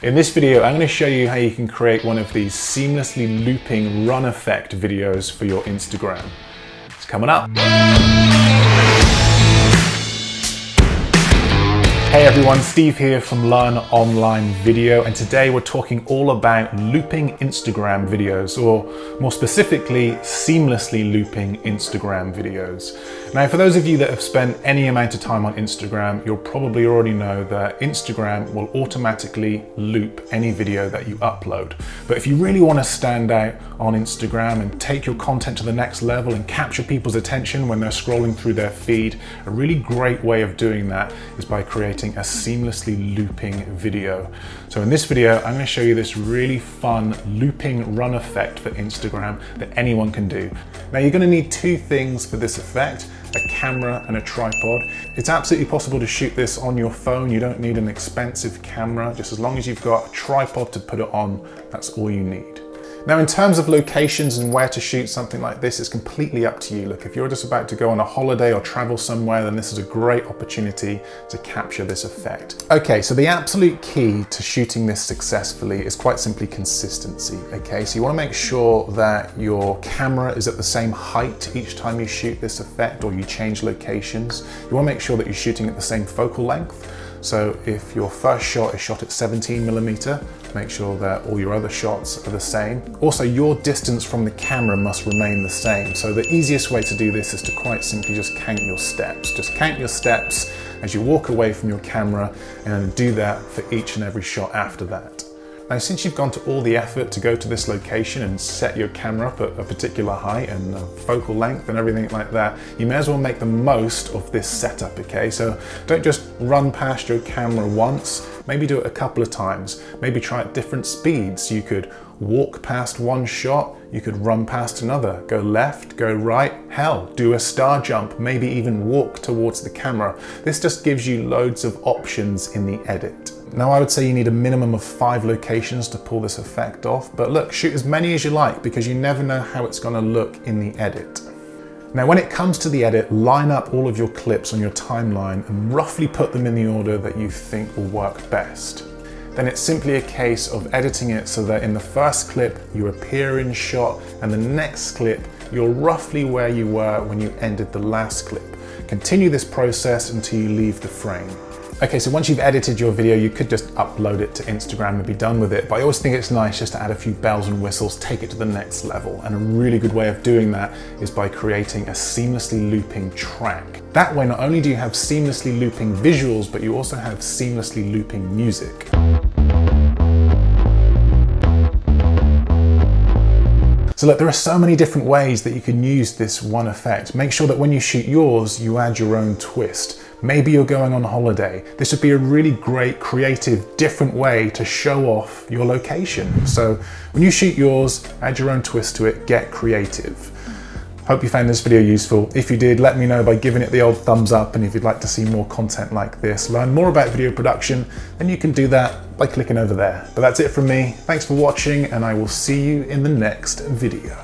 In this video, I'm going to show you how you can create one of these seamlessly looping run effect videos for your Instagram. It's coming up. Hey everyone, Steve here from Learn Online Video, and today we're talking all about looping Instagram videos, or more specifically, seamlessly looping Instagram videos. Now, for those of you that have spent any amount of time on Instagram, you'll probably already know that Instagram will automatically loop any video that you upload. But if you really want to stand out on Instagram and take your content to the next level and capture people's attention when they're scrolling through their feed, a really great way of doing that is by creating a seamlessly looping video. So in this video, I'm going to show you this really fun looping run effect for Instagram that anyone can do. Now, you're going to need two things for this effect: a camera and a tripod. It's absolutely possible to shoot this on your phone. You don't need an expensive camera. Just as long as you've got a tripod to put it on, that's all you need. Now, in terms of locations and where to shoot something like this, it's completely up to you. Look, if you're just about to go on a holiday or travel somewhere, then this is a great opportunity to capture this effect. Okay, so the absolute key to shooting this successfully is quite simply consistency, okay? So you wanna make sure that your camera is at the same height each time you shoot this effect or you change locations. You wanna make sure that you're shooting at the same focal length. So if your first shot is shot at 17mm, make sure that all your other shots are the same. Also, your distance from the camera must remain the same. So the easiest way to do this is to quite simply just count your steps. Just count your steps as you walk away from your camera and do that for each and every shot after that. Now, since you've gone to all the effort to go to this location and set your camera up at a particular height and focal length and everything like that, you may as well make the most of this setup, okay? So don't just run past your camera once, maybe do it a couple of times. Maybe try at different speeds. You could walk past one shot, you could run past another, go left, go right, hell, do a star jump, maybe even walk towards the camera. This just gives you loads of options in the edit. Now, I would say you need a minimum of 5 locations to pull this effect off, but look, shoot as many as you like because you never know how it's gonna look in the edit. Now, when it comes to the edit, line up all of your clips on your timeline and roughly put them in the order that you think will work best. Then it's simply a case of editing it so that in the first clip you appear in shot and the next clip you're roughly where you were when you ended the last clip. Continue this process until you leave the frame. Okay, so once you've edited your video, you could just upload it to Instagram and be done with it, but I always think it's nice just to add a few bells and whistles, take it to the next level. And a really good way of doing that is by creating a seamlessly looping track. That way, not only do you have seamlessly looping visuals, but you also have seamlessly looping music. So look, there are so many different ways that you can use this one effect. Make sure that when you shoot yours, you add your own twist. Maybe you're going on holiday. This would be a really great, creative, different way to show off your location. So when you shoot yours, add your own twist to it, get creative. Hope you found this video useful. If you did, let me know by giving it the old thumbs up, and if you'd like to see more content like this, learn more about video production, then you can do that by clicking over there. But that's it from me. Thanks for watching, and I will see you in the next video.